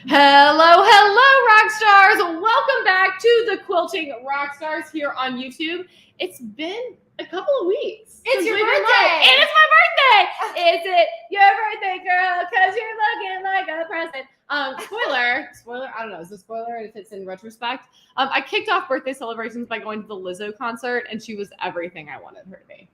Hello, Rockstars. Welcome back to the Quilting Rockstars here on YouTube. It's been a couple of weeks. It's your birthday. And it's my birthday. Is it your birthday, girl? Because you're looking like a present. Spoiler. I don't know. Is it spoiler if it's in retrospect? I kicked off birthday celebrations by going to the Lizzo concert, and she was everything I wanted her to be.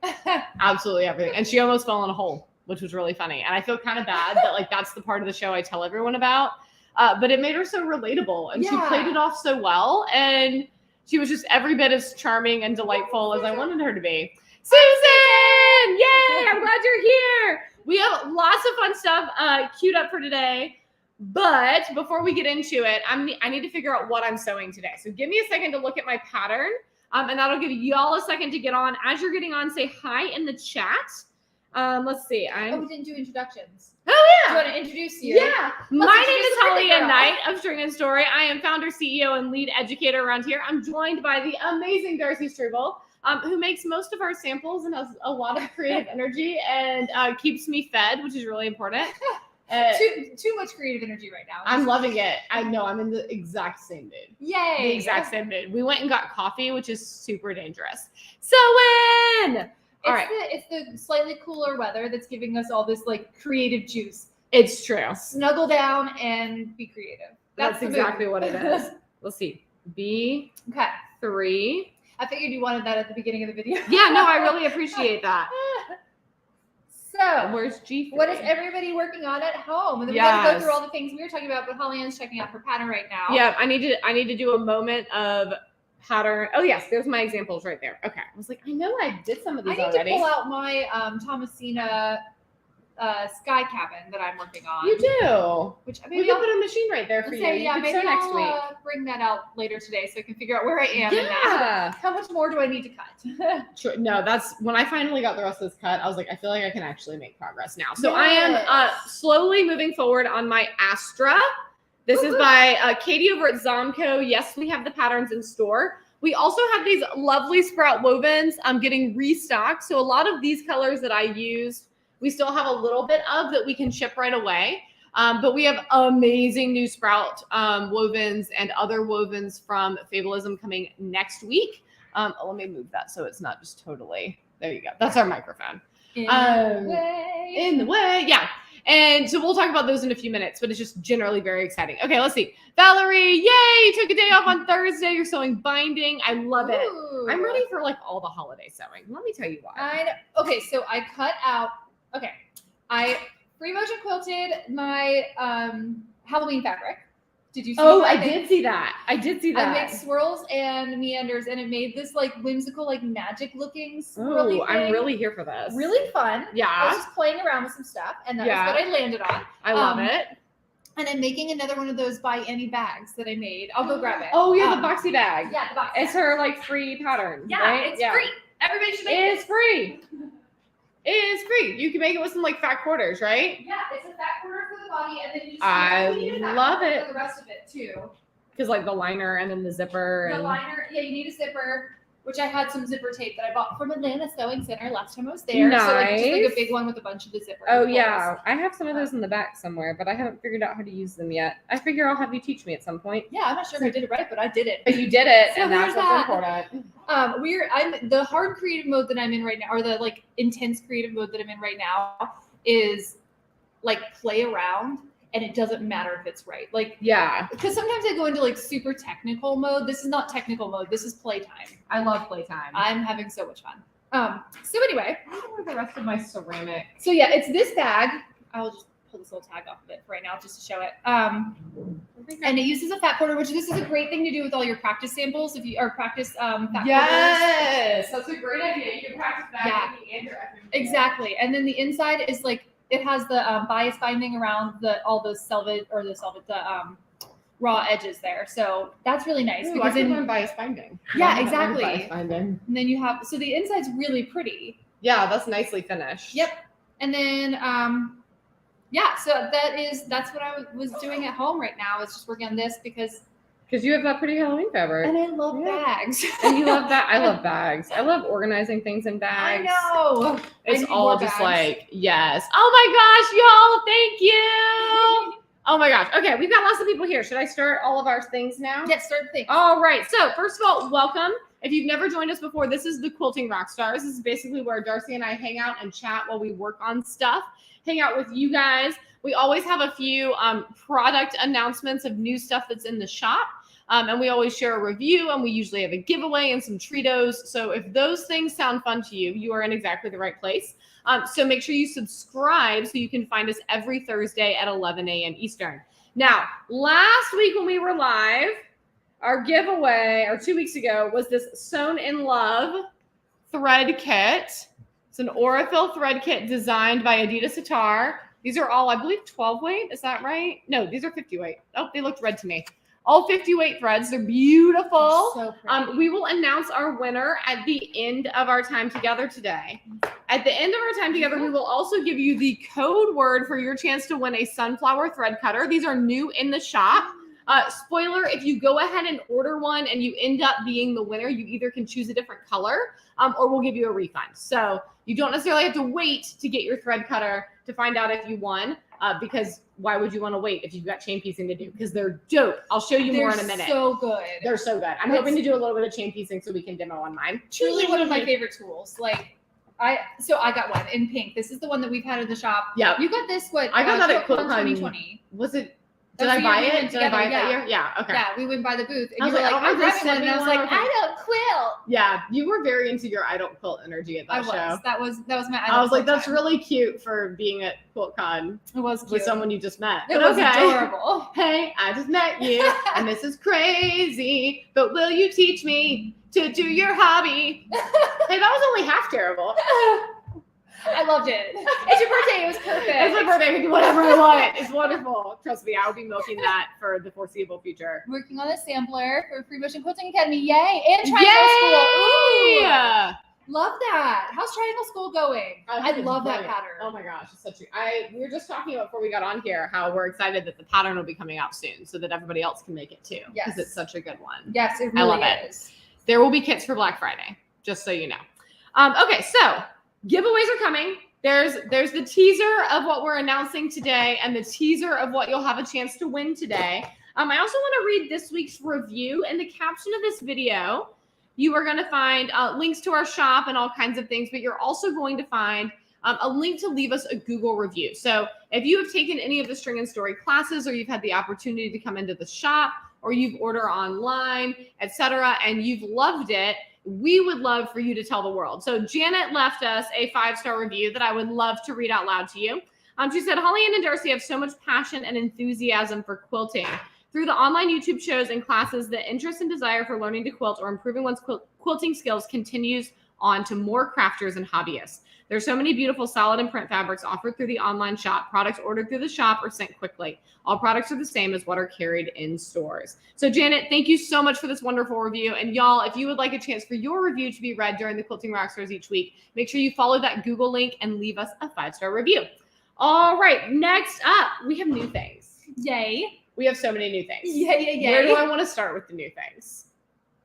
Absolutely everything. And she almost fell in a hole, which was really funny. And I feel kind of bad that that's the part of the show I tell everyone about. But it made her so relatable, and she played it off so well, and she was just every bit as charming and delightful as I wanted her to be. Susan! Yay! I'm glad you're here. We have lots of fun stuff queued up for today, but before we get into it, I need to figure out what I'm sewing today. So give me a second to look at my pattern, and that'll give y'all a second to get on. As you're getting on, say hi in the chat. Let's see. We didn't do introductions. Oh, yeah. Do you want to introduce you? Yeah. My name is HollyAnne Knight of String and Story. I am founder, CEO, and lead educator around here. I'm joined by the amazing Darcy Struble, who makes most of our samples and has a lot of creative energy and keeps me fed, which is really important. Too much creative energy right now. I'm loving it. I know. I'm in the exact same mood. Yay. The exact same mood. We went and got coffee, which is super dangerous. Sewing! All right. It's the slightly cooler weather that's giving us all this creative juice. It's true. Snuggle down and be creative. That's exactly what it is. Let's see. B3. I figured you wanted that at the beginning of the video. Yeah, no, I really appreciate that. So, where's G3? What is everybody working on at home? And then we got to go through all the things we were talking about, but HollyAnne's checking out her pattern right now. Yeah, I need to do a moment of pattern. Oh yes, there's my examples right there. Okay, I was like, I know I did some of these already. I need to pull out my Thomasina sky cabin that I'm working on. You do. Which we can put a machine right there for you. Yeah, maybe I'll bring that out later today so I can figure out where I am. Yeah. How much more do I need to cut? True. No, that's when I finally got the rest of this cut. I was like, I feel like I can actually make progress now. So I am slowly moving forward on my Astra. This is by Katie over at Zomco. Yes, we have the patterns in store. We also have these lovely sprout wovens. I'm getting restocked. So a lot of these colors that I used, we still have a little bit of that we can ship right away. But we have amazing new sprout wovens and other wovens from Fableism coming next week. Let me move that so it's not just totally, there you go. That's our microphone. In the way, yeah. And so we'll talk about those in a few minutes, but it's just generally very exciting. Okay, let's see. Valerie, yay! You took a day off on Thursday. You're sewing binding. I love it. I'm ready for all the holiday sewing. Let me tell you why. Okay, so I cut out. Okay, I free motion quilted my Halloween fabric. Did you see that? I did see that. I made swirls and meanders, and it made this whimsical, magic looking swirly thing. I'm really here for this. Really fun. Yeah. I was just playing around with some stuff, and that's what I landed on. I love it. And I'm making another one of those by Annie bags that I made. I'll go grab it. Oh, yeah, the boxy bag. Yeah, the boxy It's her free pattern. Yeah, right? It's free. Everybody should make it. It's free. It is free. You can make it with some fat quarters, right? Yeah, it's a fat quarter for the body, and then you just I love it for the rest of it too. Because the liner and then the zipper. Liner, yeah, you need a zipper, which I had some zipper tape that I bought from Atlanta Sewing Center last time I was there. Nice. So just a big one with a bunch of the zippers. Oh yeah, I have some of those in the back somewhere, but I haven't figured out how to use them yet. I figure I'll have you teach me at some point. Yeah, I'm not sure if I did it right, but I did it. But you did it, so and that's what's important. I'm the hard creative mode that I'm in right now, or the intense creative mode that I'm in right now is play around, and it doesn't matter if it's right. Yeah, because sometimes I go into super technical mode. This is not technical mode. This is playtime. I love playtime. I'm having so much fun. So anyway, I don't know the rest of my ceramic. So yeah, it's this bag. I'll just pull this little tag off of it for right now just to show it. And it uses a fat quarter, which this is a great thing to do with all your practice samples if you are practice fat quarters. Yes, that's a great idea. You can practice that and your exactly. And then the inside is it has the bias binding around all the raw edges there. So that's really nice. Ooh, because then bias binding. Yeah, exactly. Bias binding. And then you have the inside's really pretty. Yeah, that's nicely finished. Yep. And then so that's what I was doing at home right now, is just working on this because you have that pretty Halloween fabric. And I love bags. And you love that. I love bags. I love organizing things in bags. I know. It's all just yes. Oh my gosh, y'all, thank you. Oh my gosh. Okay, we've got lots of people here. Should I start all of our things now? Yes, start things. All right. So first of all, welcome. If you've never joined us before, this is the Quilting Rockstars. This is basically where Darcy and I hang out and chat while we work on stuff, hang out with you guys. We always have a few product announcements of new stuff that's in the shop. And we always share a review, and we usually have a giveaway and some Treatos. So if those things sound fun to you, you are in exactly the right place. So make sure you subscribe so you can find us every Thursday at 11 a.m. Eastern. Now, last week when we were live, our giveaway, or 2 weeks ago, was this Sewn in Love thread kit. It's an Aurifil thread kit designed by Adidas Sitar. These are all, I believe, 12 weight. Is that right? No, these are 50 weight. Oh, they looked red to me. All 50 weight threads. They're beautiful. So pretty. We will announce our winner at the end of our time together today. At the end of our time together, we will also give you the code word for your chance to win a sunflower thread cutter. These are new in the shop. Spoiler, if you go ahead and order one and you end up being the winner, you either can choose a different color or we'll give you a refund. So you don't necessarily have to wait to get your thread cutter to find out if you won, because why would you want to wait if you've got chain piecing to do? Because they're dope. I'll show you more in a minute. They're so good. They're so good. I'm hoping to do a little bit of chain piecing so we can demo on mine. Truly one of my favorite tools. Like, I got one in pink. This is the one that we've had in the shop. Yeah. You got this, what? I got that at QuiltCon QuiltCon 2020. Was it? Did I buy it? Did I buy it that year? Yeah. Okay. Yeah, we went by the booth, and I you was were like, like, oh, I'm this grabbing one, and I was one. like, I don't quilt. Yeah, you were very into your I don't quilt energy at that show. That was my. I was like, that's really cute for being at QuiltCon It was cute. with someone you just met. It But was okay. adorable. Hey, I just met you, and this is crazy. But will you teach me to do your hobby? Hey, that was only half terrible. I loved it. It's your birthday. It was perfect. It's my birthday. I can do whatever I want. It's wonderful. Trust me, I will be milking that for the foreseeable future. Working on a sampler for Free Motion Quilting Academy. Yay! And Triangle School. Ooh. Yeah. Love that. How's Triangle School going? I love that brilliant. pattern. Oh my gosh, it's such a. We were just talking about before we got on here how we're excited that the pattern will be coming out soon, so that everybody else can make it too. Yes. Because it's such a good one. Yes, it really I love it. is. There will be kits for Black Friday, just so you know. Okay, so giveaways are coming. There's the teaser of what we're announcing today and the teaser of what you'll have a chance to win today. I also want to read this week's review. In the caption of this video, you are going to find links to our shop and all kinds of things, but you're also going to find a link to leave us a Google review. So if you have taken any of the string and story classes, or you've had the opportunity to come into the shop, or you've ordered online, etc., and you've loved it, we would love for you to tell the world. So Janet left us a 5-star review that I would love to read out loud to you. She said, HollyAnne and Darcy have so much passion and enthusiasm for quilting. Through the online YouTube shows and classes, the interest and desire for learning to quilt or improving one's quilting skills continues on to more crafters and hobbyists. There's so many beautiful solid and print fabrics offered through the online shop. Products ordered through the shop are sent quickly. All products are the same as what are carried in stores. So Janet, thank you so much for this wonderful review. And y'all, if you would like a chance for your review to be read during the Quilting Rockstars each week, make sure you follow that Google link and leave us a 5-star review. All right, next up, we have new things. Yay. We have so many new things. Yay. Where do I want to start with the new things?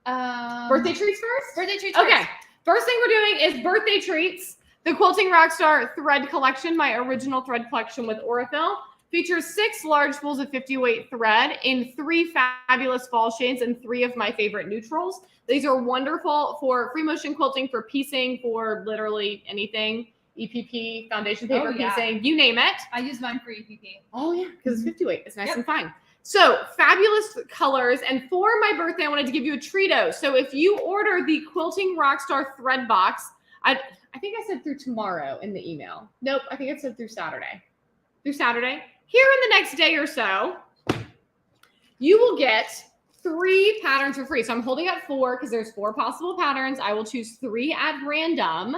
Birthday treats first? Birthday treats Okay. first. First thing we're doing is birthday treats. The Quilting Rockstar thread collection, my original thread collection with Aurifil, features 6 large spools of 50 weight thread in 3 fabulous fall shades and 3 of my favorite neutrals. These are wonderful for free motion quilting, for piecing, for literally anything. EPP, foundation paper piecing, you name it. I use mine for EPP. Oh yeah, because it's 50 weight. It's nice and fine. So fabulous colors. And for my birthday, I wanted to give you a treato. So if you order the Quilting Rockstar thread box, I think I said through tomorrow in the email. Nope, I think it said through Saturday. Through Saturday. Here in the next day or so, you will get 3 patterns for free. So I'm holding up 4 because there's 4 possible patterns. I will choose 3 at random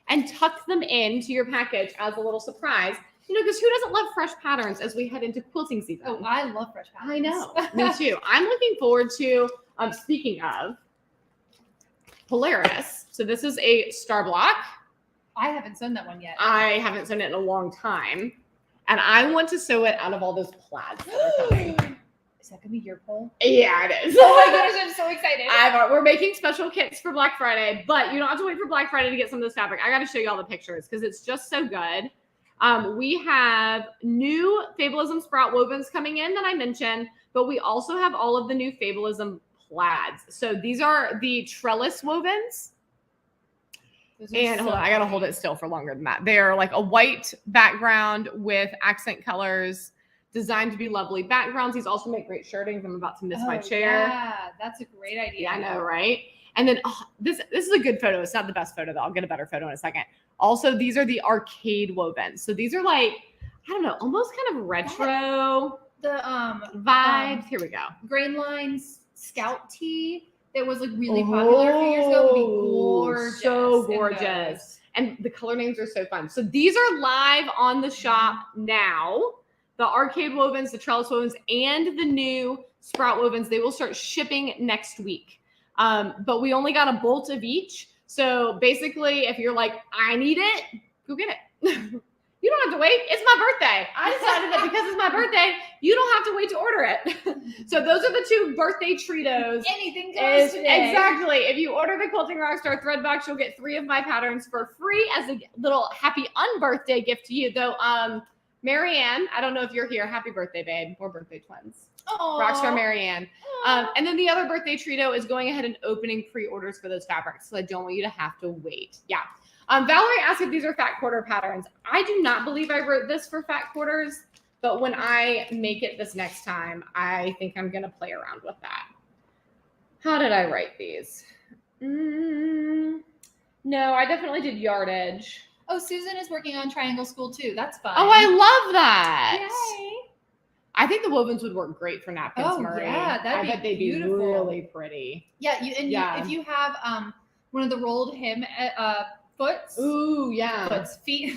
and tuck them into your package as a little surprise. You know, because who doesn't love fresh patterns as we head into quilting season? Oh, I love fresh patterns. I know. Me too. I'm looking forward to, speaking of, Polaris. So this is a star block. I haven't sewn that one yet. I haven't sewn it in a long time. And I want to sew it out of all those plaids that are coming. Is that going to be your poll? Yeah, it is. Oh my gosh, I'm so excited. We're making special kits for Black Friday, but you don't have to wait for Black Friday to get some of this fabric. I got to show you all the pictures because it's just so good. We have new Fableism sprout wovens coming in that I mentioned, but we also have all of the new Fableism plaids. So these are the trellis wovens. And hold on, I gotta hold it still for longer than that. They're like a white background with accent colors, designed to be lovely backgrounds. These also make great shirtings. I'm about to miss my chair. Yeah, that's a great idea. Yeah, I know, right? And then this is a good photo. It's not the best photo though. I'll get a better photo in a second. Also, these are the arcade wovens. So these are like, I don't know, almost kind of retro vibes. Here we go. Grain Lines Scout tee that was like really popular a few years ago would be gorgeous. So gorgeous. And the color names are so fun. So these are live on the shop now. The arcade wovens, the trellis wovens, and the new sprout wovens, they will start shipping next week. But we only got a bolt of each. So basically, if you're like, I need it, go get it. You don't have to wait. It's my birthday. I decided that because it's my birthday, you don't have to wait to order it. So those are the two birthday treatos. Anything goes today. Exactly. If you order the Quilting Rockstar thread box, you'll get 3 of my patterns for free as a little happy unbirthday gift to you. Though, Marianne, I don't know if you're here. Happy birthday, babe. We're birthday twins. Aww. Rockstar Marianne. And then the other birthday treato is going ahead and opening pre-orders for those fabrics. So I don't want you to have to wait. Yeah. Valerie asked if these are fat quarter patterns. I do not believe I wrote this for fat quarters, but when I make it this next time, I think I'm going to play around with that. How did I write these? No, I definitely did yardage. Oh, Susan is working on Triangle School too. That's fun. Oh, I love that. Yay. I think the wovens would work great for napkins, Oh, Murray. yeah, that'd be I bet they'd beautiful. be really pretty. Yeah, if you have one of the rolled hem foots. Ooh, yeah. Foots, feet.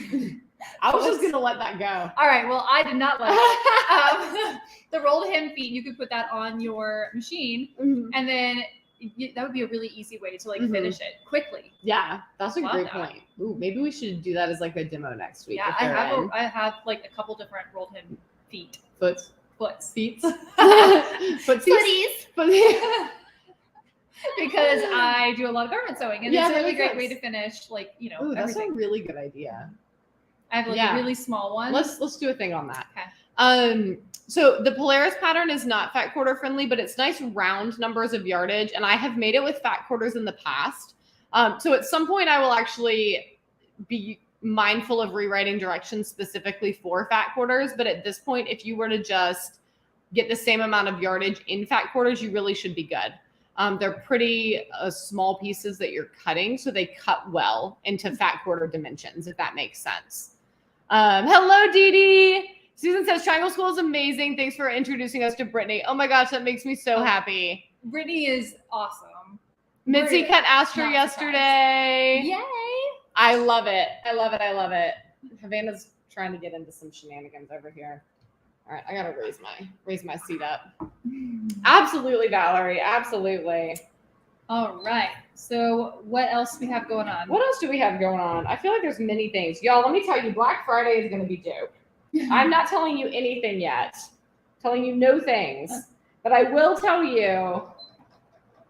I was just gonna let that go. All right. Well, I did not let it. The rolled hem feet, you could put that on your machine, and then that would be a really easy way to like finish it quickly. Yeah, that's a great that. point. Ooh, maybe we should do that as like a demo next week. Yeah, I have like a couple different rolled hem feet. Foots. Feet. Footsies. Because I do a lot of garment sewing, and it's a really great way to finish, like, you know, Ooh, that's everything. a really good idea. I have like a really small one. Let's do a thing on that. Okay. So the Polaris pattern is not fat quarter friendly, but it's nice round numbers of yardage, and I have made it with fat quarters in the past. So at some point I will actually be mindful of rewriting directions specifically for fat quarters, but at this point, if you were to just get the same amount of yardage in fat quarters, you really should be good. They're pretty small pieces that you're cutting, so they cut well into fat quarter dimensions, if that makes sense. Hello, Dee Dee. Susan says, Triangle School is amazing. Thanks for introducing us to Brittany. Oh my gosh, that makes me so happy. Brittany is awesome. Mitzi cut Astor yesterday. Yay. I love it. I love it. I love it. Havana's trying to get into some shenanigans over here. All right, I gotta raise my seat up. Absolutely, Valerie. Absolutely. All right. So what else we have going on? What else do we have going on? I feel like there's many things. Y'all, let me tell you, Black Friday is gonna be dope. I'm not telling you anything yet. Telling you no things. But I will tell you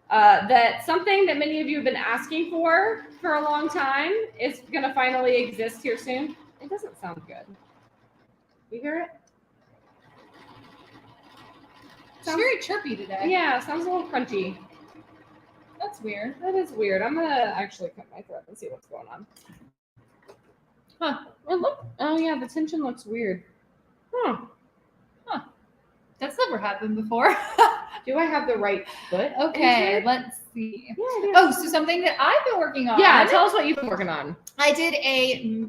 that something that many of you have been asking for a long time is gonna finally exist here soon. It doesn't sound good. You hear it? It's very chirpy today. Yeah, it sounds a little crunchy. That's weird. That is weird. I'm gonna actually cut my thread and see what's going on. Huh. Oh, look. Oh yeah, the tension looks weird. Huh. That's never happened before. Do I have the right foot? Okay, let's see. Yeah, I do. Oh, so something that I've been working on. Yeah, tell us what you've been working on. I did a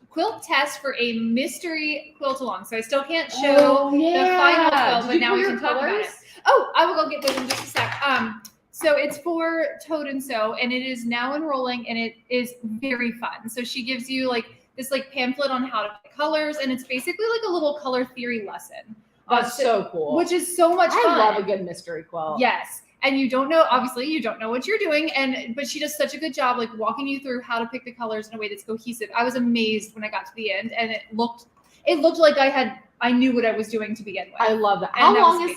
quilt test for a mystery quilt-along. So I still can't show the final quilt, but now we can talk about it. Oh, I will go get those in just a sec. So it's for Toad and Sew, and it is now enrolling, and it is very fun. So she gives you like this like pamphlet on how to pick colors, and it's basically like a little color theory lesson. That's so cool. Which is so much fun. I love a good mystery quilt. Yes. And you don't know, obviously, you don't know what you're doing, but she does such a good job, like walking you through how to pick the colors in a way that's cohesive. I was amazed when I got to the end, and it looked like I knew what I was doing to begin with. I love that. And How long is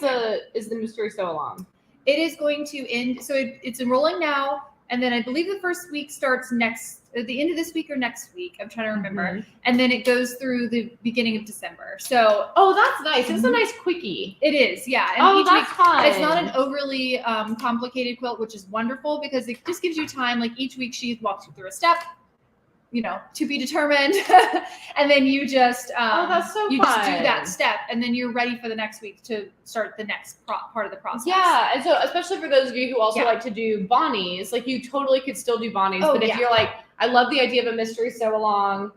the mystery sew along? It is going to end, so it's enrolling now. And then I believe the first week starts at the end of this week or next week. I'm trying to remember. Mhm. And then it goes through the beginning of December. So that's nice. It's a nice quickie. it is, yeah. And each that's week, fun. it's not an overly complicated quilt, which is wonderful because it just gives you time. Like each week she walks you through a step, to be determined. And then you just that's so you fun. just do that step, and then you're ready for the next week to start the next part of the process. Yeah, and so especially for those of you who also like to do bonnies, like you totally could still do bonnies. But if you're like, I love the idea of a mystery sew-along,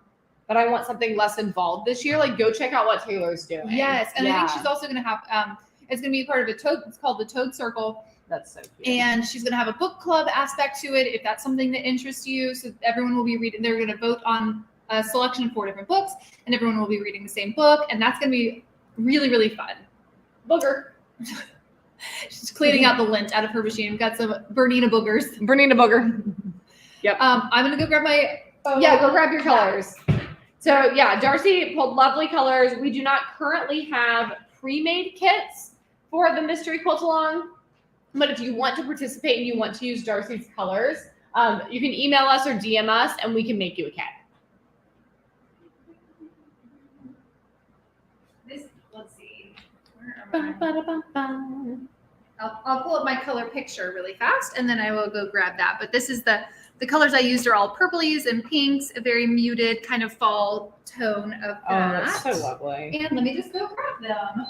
but I want something less involved this year, like go check out what Taylor's doing. Yes, and I think she's also going to have it's going to be part of a toad. It's called the Toad Circle. That's so cute. And she's going to have a book club aspect to it if that's something that interests you. So everyone will be reading. They're going to vote on a selection of 4 different books, and everyone will be reading the same book, and that's going to be really, really fun. Booger. She's cleaning out the lint out of her machine. We've got some Bernina boogers. Bernina booger. Yep. I'm going to go grab my... go grab your colors. So Darcy pulled lovely colors. We do not currently have pre-made kits for the mystery quilt-along, but if you want to participate and you want to use Darcy's colors, you can email us or DM us and we can make you a kit. Let's see. Where am I? I'll pull up my color picture really fast, and then I will go grab that. But this is the colors I used are all purplies and pinks, a very muted kind of fall tone of that. Oh, that's so lovely. And let me just go grab them.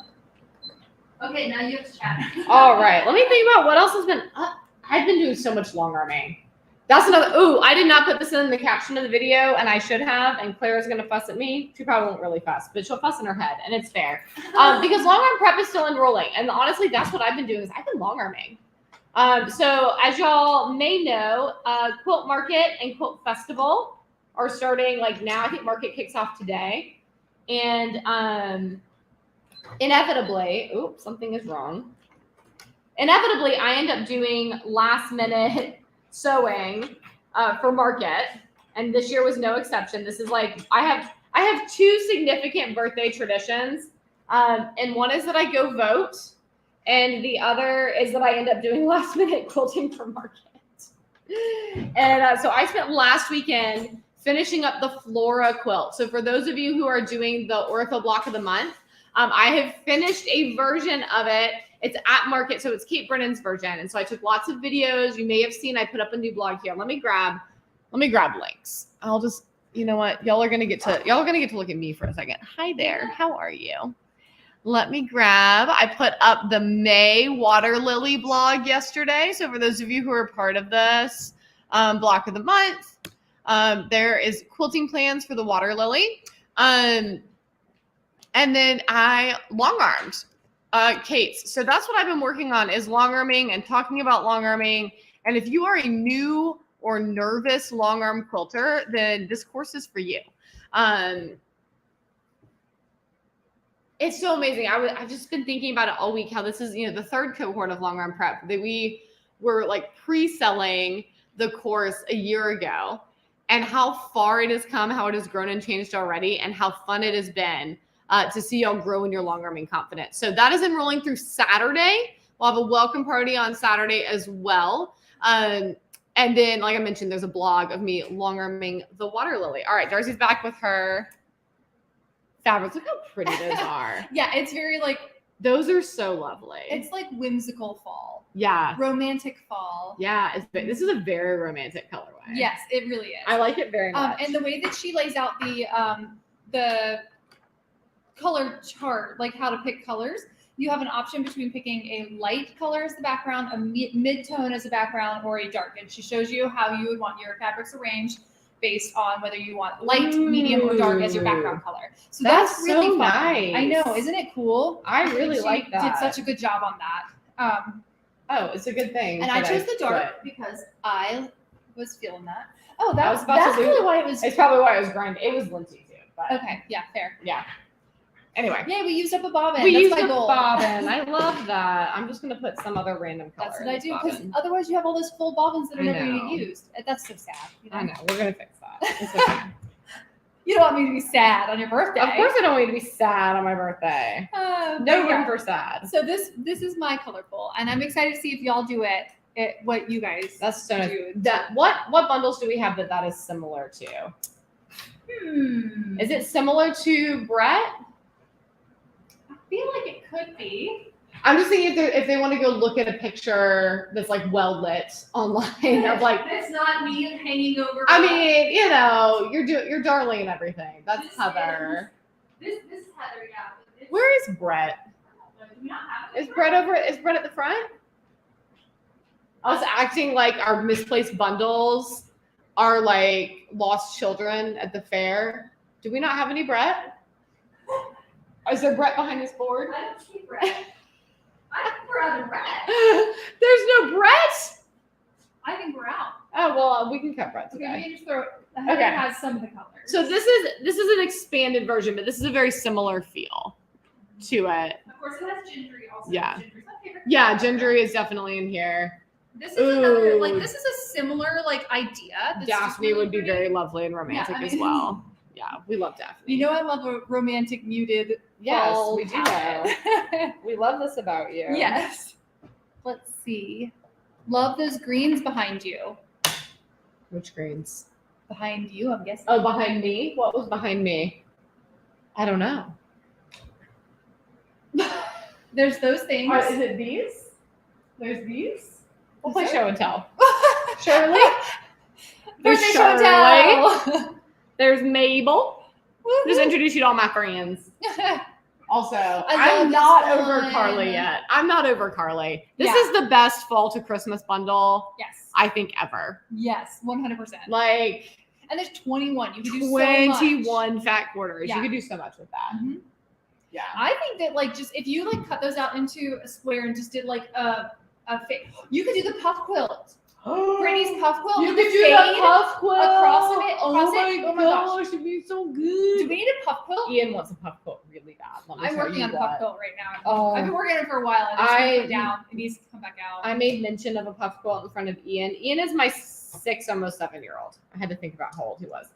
Okay, now you have to chat. All right, let me think about what else has been up. I've been doing so much long arming. That's another. Ooh, I did not put this in the caption of the video, and I should have. And Claire's gonna fuss at me. She probably won't really fuss, but she'll fuss in her head, and it's fair. Because long arm prep is still enrolling, and honestly, that's what I've been doing. Is I've been long arming. So as y'all may know, Quilt Market and Quilt Festival are starting like now. I think Market kicks off today, and inevitably, oops, something is wrong. Inevitably, I end up doing last minute sewing for Market, and this year was no exception. This is like I have 2 significant birthday traditions, and one is that I go vote, and the other is that I end up doing last minute quilting for Market. And so I spent last weekend finishing up the Flora quilt. So for those of you who are doing the Ortho Block of the Month, I have finished a version of it. It's at Market, so it's Kate Brennan's version. And so I took lots of videos. You may have seen I put up a new blog here. Let me grab links. I'll just, you know what? Y'all are gonna get to look at me for a second. Hi there. How are you? Let me grab. I put up the May Water Lily blog yesterday. So for those of you who are part of this block of the month, there is quilting plans for the water lily. And then I long armed Kate's. So that's what I've been working on is long arming and talking about long arming. And if you are a new or nervous long arm quilter, then this course is for you. It's so amazing. I've just been thinking about it all week, how this is, the 3rd cohort of long arm prep that we were like pre-selling the course a year ago, and how far it has come, how it has grown and changed already, and how fun it has been to see y'all grow in your long arming confidence. So that is enrolling through Saturday. We'll have a welcome party on Saturday as well. And then, like I mentioned, there's a blog of me long arming the water lily. All right, Darcy's back with her fabrics. Look how pretty those are. Yeah, it's very like, those are so lovely. it's like whimsical fall. Yeah. Romantic fall. Yeah, this is a very romantic colorway. Yes, it really is. I like it very much. And the way that she lays out the color chart, like how to pick colors, you have an option between picking a light color as the background, a mid-tone as a background, or a dark. And she shows you how you would want your fabrics arranged based on whether you want light, medium, or dark as your background color. So that's really so fun. nice. I know, isn't it cool? I really like that. Did such a good job on that. It's a good thing. And I chose the dark because I was feeling that. Oh, that's probably why it was. It's probably why it was grinding. It was linty too. But okay, yeah, fair. Yeah. Anyway. Yeah, we used up a bobbin. We That's used my up goal. bobbin. I love that. I'm just gonna put some other random color. That's what I do, because otherwise you have all those full bobbins that are never going to get used. That's so sad. I know. We're gonna fix that. It's okay. You don't want me to be sad on your birthday. Of course, I don't want you to be sad on my birthday. No room for sad. So this is my colorful, and I'm excited to see if y'all do it what you guys. That's so nice. do. What bundles do we have that is similar to? Is it similar to Brett? I feel like it could be. I'm just thinking if they want to go look at a picture that's like well lit online of like. That's not me hanging over. I mean, you know, you're darling and everything. That's Heather. This is Heather, yeah. Where is Brett? Do we not have it? Is Brett at the front? I was acting like our misplaced bundles are like lost children at the fair. Do we not have any Brett? Is there Brett behind this board? I don't see Brett. I think we're out of Brett. There's no Brett? I think we're out. Oh, well, we can cut Brett today. Okay, we just throw it. Heather has some of the colors. So this is an expanded version, but this is a very similar feel to it. Of course, it has gingery also. Yeah. Gingery's my favorite Yeah, color. gingery is definitely in here. This is another, like, this is a similar, like, idea. That's Daphne really would be pretty. very lovely and romantic Yeah, I as mean- well. Yeah, we love Daphne. You know, I love a romantic muted. Yes, fall we do. palette. We love this about you. Yes. Let's see. Love those greens behind you. Which greens? Behind you, I'm guessing. Oh, behind me? What was behind me? I don't know. There's those things. Is it these? There's these? We'll play Is show and tell. Shirley? There's Birthday show and Shirley. tell. There's Mabel. Just Woohoo. introduce you to all my friends. Also, love I'm this not over one. Carly yet. I'm not over Carly. This Yeah. is the best fall to Christmas bundle Yes. I think ever. Yes, 100%. Like And there's 21. You can do so much. 21 fat quarters. Yeah. You could do so much with that. Mhm. Yeah. I think that, like, just if you like cut those out into a square and just did like a you could do the puff quilt. Brittany's puff quilt. You with could the do fade the puff quilt across of it. Oh Across my it. Oh my gosh. gosh, it'd be so Do good. we need a puff quilt? Ian wants a puff quilt really bad. Let me I'm tell working you on a what. puff quilt right now. Oh. I've been working on it for a while. And it's put it down. It needs to come back out. I made mention of a puff quilt in front of Ian. Ian is my 6, almost 7-year-old. I had to think about how old he was.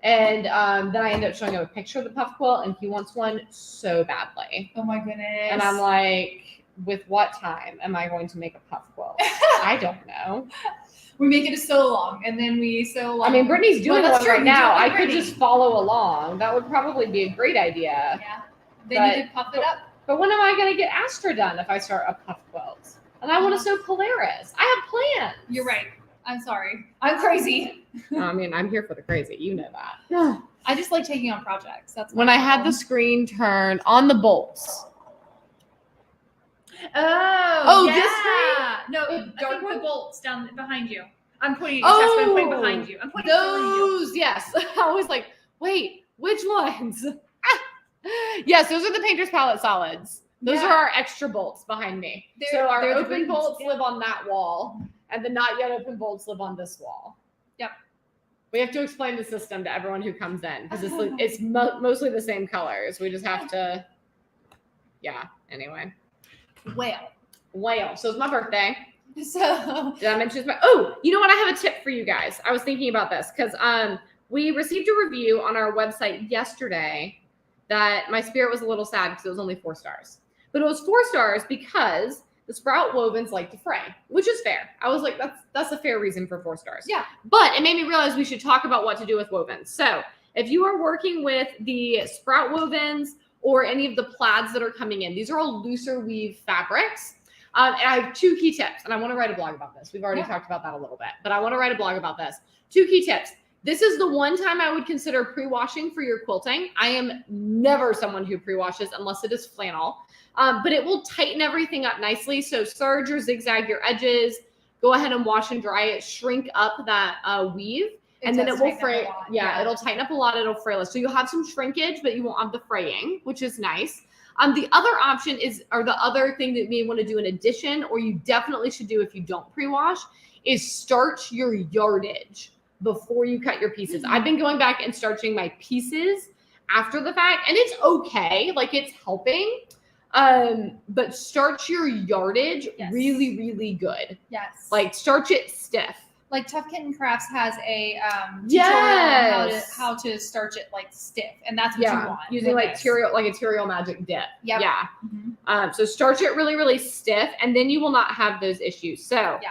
And then I ended up showing him a picture of the puff quilt, and he wants one so badly. Oh my goodness. And I'm like, with what time am I going to make a puff quilt? I don't know. we make it a sew along, and then we sew along. I mean, Brittany's doing Well, that's one true. right You now. do it I with could Brittany. just follow along. That would probably be a great idea. Yeah. Then you But- did puff it up. But when am I going to get Astra done if I start a puff quilt? And I want to sew Polaris. I have plans. You're right. I'm sorry. I'm crazy. I mean, I'm here for the crazy. You know that. I just like taking on projects. That's When my I had the problem. screen turn on the bolts. Oh, this yeah. No, The I dark think one? the bolts down behind you. I'm pointing at you, Jess, but I'm pointing behind you. I'm pointing for you. Those, yes. I was like, wait, which ones? Yes, those are the Painter's Palette solids. Those Yeah. are our extra bolts behind me. They're- So our they're the open big ones, bolts yeah. live on that wall, and the not yet open bolts live on this wall. Yep. We have to explain the system to everyone who comes in because it's mostly the same colors. We just have to, yeah. Anyway, well, so it's my birthday. So Did I mention it's my? Oh, you know what? I have a tip for you guys. I was thinking about this because we received a review on our website yesterday that my spirit was a little sad because it was only 4 stars, but it was 4 stars because the sprout wovens like to fray, which is fair. I was like, that's a fair reason for 4 stars. Yeah. But it made me realize we should talk about what to do with wovens. So if you are working with the sprout wovens or any of the plaids that are coming in, these are all looser weave fabrics. And I have 2 key tips, and I want to write a blog about this. We've already talked about that a little bit, but I want to write a blog about this. 2 key tips. This is the one time I would consider pre-washing for your quilting. I am never someone who pre-washes unless it is flannel, but it will tighten everything up nicely. So serge or zigzag your edges, go ahead and wash and dry it, shrink up that weave, and then it will fray. Yeah, it'll tighten up a lot. It'll fray less. So you'll have some shrinkage, but you won't have the fraying, which is nice. The other option is, or the other thing that you may want to do in addition, or you definitely should do if you don't pre-wash, is starch your yardage before you cut your pieces. I've been going back and starching my pieces after the fact, and it's okay. Like, it's helping. But starch your yardage really, really good. Yes. Like, starch it stiff. Like Tough Kitten Crafts has a tutorial on how to starch it like stiff, and that's what you want. Using with like this. a Terial Magic dip. Yep. Yeah. Mhm. So starch it really, really stiff, and then you will not have those issues. So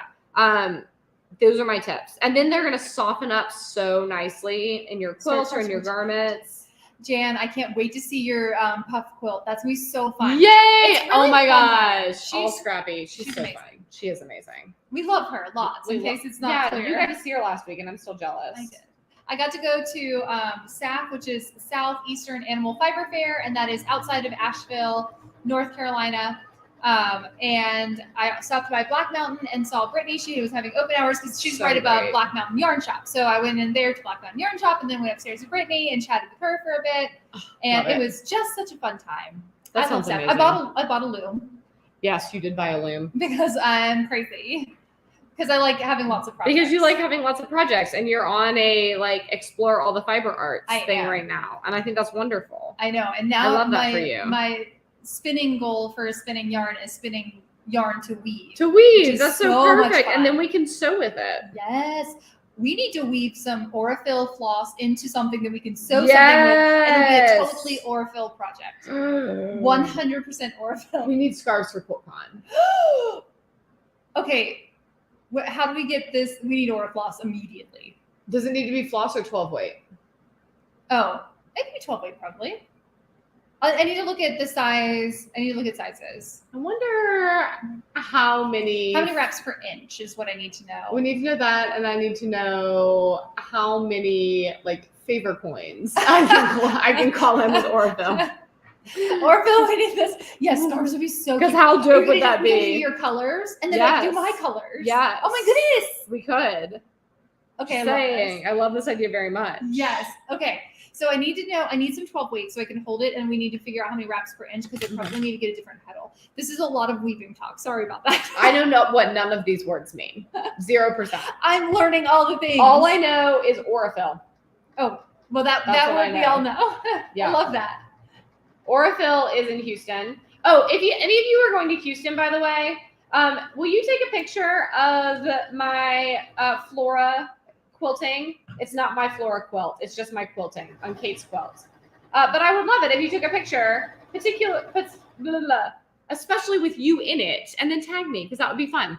Those are my tips. And then they're going to soften up so nicely in your quilts or in your garments. Jan, I can't wait to see your puff quilt. That's going to be so fun. Yay! Really oh my gosh. She's all scrappy. She's so amazing. fun. She is amazing. We love her lots, in case it's not clear. You got to see her last week, and I'm still jealous. I did. I got to go to SAF, which is Southeastern Animal Fiber Fair, and that is outside of Asheville, North Carolina. And I stopped by Black Mountain and saw Brittany. She was having open hours because she's right above Black Mountain Yarn Shop. So I went in there to Black Mountain Yarn Shop and then went upstairs to Brittany and chatted with her for a bit. And it was just such a fun time. That sounds amazing. I bought a loom. Yes, you did buy a loom. Because I'm crazy. Because I like having lots of projects. Because you like having lots of projects, and you're on a explore all the fiber arts thing right now, and I think that's wonderful. I know, and now I love that for you. My spinning goal for spinning yarn is spinning yarn to weave. That's so perfect, and then we can sew with it. Yes, we need to weave some Aurifil floss into something that we can sew something with, and it'll be a totally Aurifil project. 100% Aurifil. We need scarves for QuiltCon. Okay. How do we get this? We need Aurifloss immediately. Does it need to be floss or 12 weight? Oh, it can be 12 weight probably. I need to look at the size. I need to look at sizes. I wonder how many wraps per inch is what I need to know. We need to know that, and I need to know how many favor coins I can call in with Aurifil. Aurifil, we need this. Yes, scarves would be so good. Because how dope would that be? We could do your colors, and then I do my colors. Yes. Oh my goodness. We could. Okay, I love this idea very much. Yes. Okay. So I need to know, I need some 12 weight so I can hold it, and we need to figure out how many wraps per inch because I probably need to get a different petal. This is a lot of weaving talk. Sorry about that. I don't know what none of these words mean. 0%. I'm learning all the things. All I know is Aurifil. Oh, well that one we all know. Yeah. I love that. Aurifil is in Houston. Oh, if any of you are going to Houston, by the way, will you take a picture of my Flora quilting? It's not my Flora quilt. It's just my quilting on Kate's quilt. But I would love it if you took a picture, especially with you in it, and then tag me because that would be fun.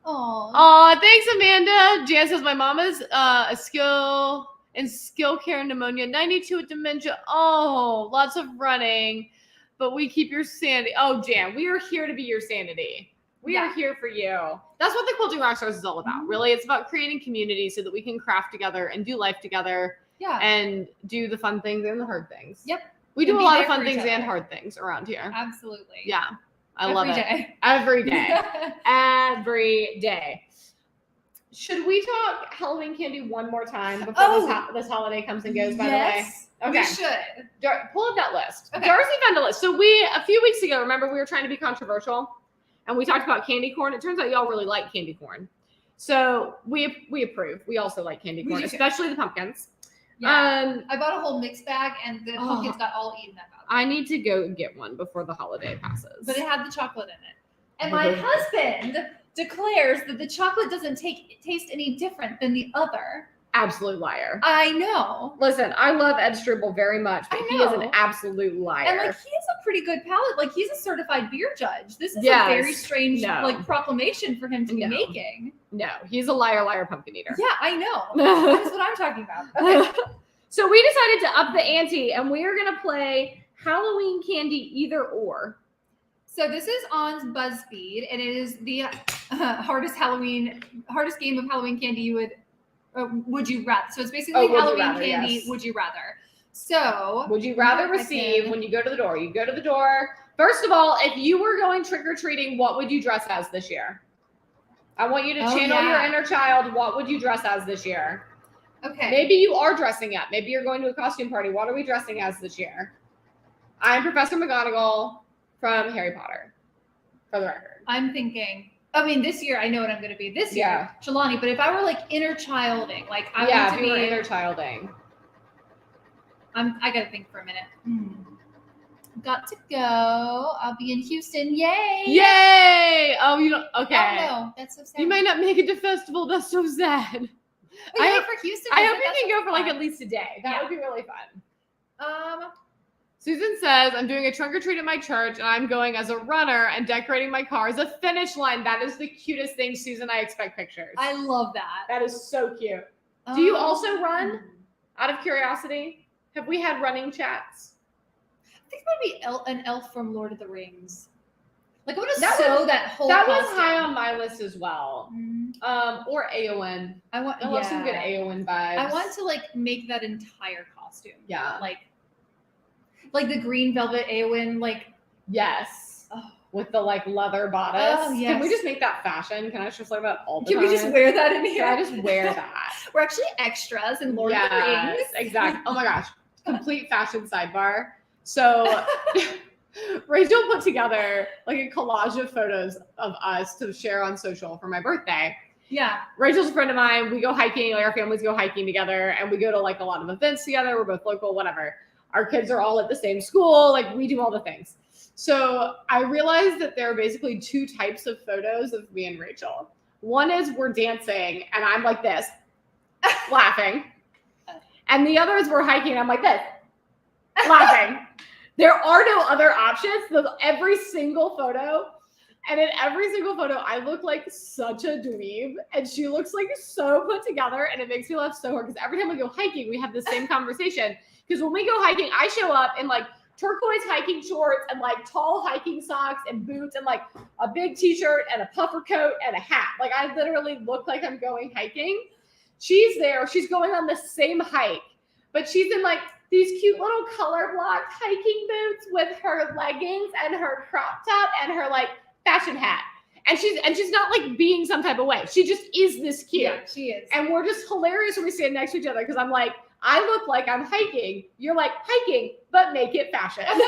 Oh, thanks, Amanda. Jan says my mom is a skill care pneumonia, 92 with dementia. Oh, lots of running, but we keep your sanity. Oh, Jan, we are here to be your sanity. We are here for you. That's what the Quilting Rockstars is all about, really. It's about creating community so that we can craft together and do life together. Yeah. And do the fun things and the hard things. Yep. We do a lot of fun things and hard things around here. Absolutely. Yeah. I love it. Every day. Every day. Should we talk Halloween candy one more time before this holiday comes and goes, by the way? Okay. We should. Pull up that list. Okay. Darcy found a list. So a few weeks ago, remember we were trying to be controversial and we talked about candy corn. It turns out y'all really like candy corn. So we approve. We also like candy corn, especially the pumpkins. Yeah. I bought a whole mixed bag and the pumpkins got all eaten up. I need to go get one before the holiday passes. But it had the chocolate in it. And my husband declares that the chocolate doesn't taste any different than the other. Absolute liar. I know. Listen, I love Ed Struble very much, but he is an absolute liar. And he has a pretty good palate. He's a certified beer judge. This is a very strange proclamation for him to be making. No, he's a liar, pumpkin eater. Yeah, I know. That's what I'm talking about. Okay. So we decided to up the ante, and we are going to play Halloween candy either or. So this is on BuzzFeed, and it is the hardest game of Halloween candy would you rather. So it's basically Halloween candy. Yes. Would you rather? So would you rather receive when you go to the door? You go to the door. First of all, if you were going trick-or-treating, what would you dress as this year? I want you to channel your inner child. What would you dress as this year? Okay. Maybe you are dressing up. Maybe you're going to a costume party. What are we dressing as this year? I'm Professor McGonagall from Harry Potter, for the record. I'm thinking, this year I know what I'm going to be. This year, Shalani. But if I were inner childing, I want to be inner childing. I got to think for a minute. Got to go. I'll be in Houston. Yay! Yay! Oh, you don't. Okay. Oh no, that's so sad. You might not make it to festival. That's so sad. For Houston. I hope you can go for at least a day. That would be really fun. Susan says, I'm doing a trunk or treat at my church and I'm going as a runner and decorating my car as a finish line. That is the cutest thing, Susan. I expect pictures. I love that. That is so cute. Do you also run? Out of curiosity, have we had running chats? I think it might be an elf from Lord of the Rings. Like I want to sew that whole. That costume. was high on my list as well. Mm-hmm. Or Aowen. I love some good Aowen vibes. I want to like make that entire costume. Yeah. Like the green velvet Aowen, like yes. Oh. With the like leather bodice. Oh, yes. Can we just make that fashion? Can I just like that all the time? Can we just wear that in here? Can I just wear that? We're actually extras in Lord of the Rings. Exactly. Oh my gosh. Complete fashion sidebar. So Rachel put together like a collage of photos of us to share on social for my birthday. Yeah. Rachel's a friend of mine. We go hiking, like our families go hiking together and we go to like a lot of events together. We're both local, whatever. Our kids are all at the same school. Like we do all the things. So I realized that there are basically two types of photos of me and Rachel. One is we're dancing and I'm like this, laughing. And the other is we're hiking and I'm like this, laughing. There are no other options. There's every single photo. And in every single photo, I look like such a dweeb. And she looks like so put together. And it makes me laugh so hard because every time we go hiking, we have the same conversation. Because when we go hiking, I show up in like turquoise hiking shorts and like tall hiking socks and boots and like a big t-shirt and a puffer coat and a hat. Like I literally look like I'm going hiking. She's there. She's going on the same hike, but she's in like these cute little color blocked hiking boots with her leggings and her crop top and her like fashion hat. And she's not like being some type of way. She just is this cute. Yeah, she is. And we're just hilarious when we stand next to each other because I'm like, I look like I'm hiking. You're like hiking, but make it fashion. And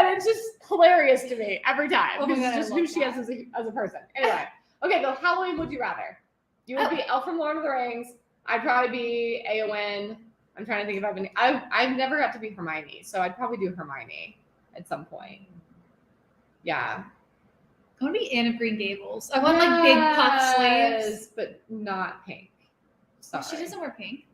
it's just hilarious to me every time. Oh my God, it's just who she is as a person. Anyway, okay, so Halloween, would you rather? You would be Elf from Lord of the Rings. I'd probably be Aowen. I'm trying to think if I've never got to be Hermione, so I'd probably do Hermione at some point. Yeah. I want to be Anne of Green Gables. I want like big puff sleeves, but not pink. Sorry. She doesn't wear pink.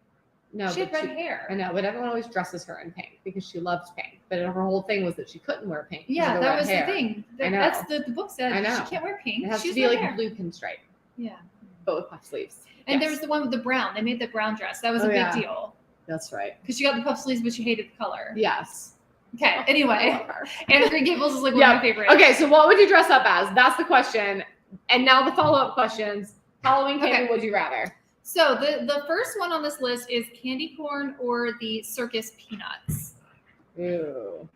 No, she had red hair. I know, but everyone always dresses her in pink because she loves pink. But her whole thing was that she couldn't wear pink. Yeah, that was hair. The thing. I know. That's the book said. I know. She can't wear pink. It has to be like blue pinstripe. Yeah. But with puff sleeves. And there was the one with the brown. They made the brown dress. That was a big deal. That's right. Because she got the puff sleeves, but she hated the color. Yes. Okay. Anyway, Anne of Green Gables is like one of my favorites. Okay, so what would you dress up as? That's the question. And now the follow-up questions. Halloween candy, would you rather? So the first one on this list is candy corn or the circus peanuts. Ooh.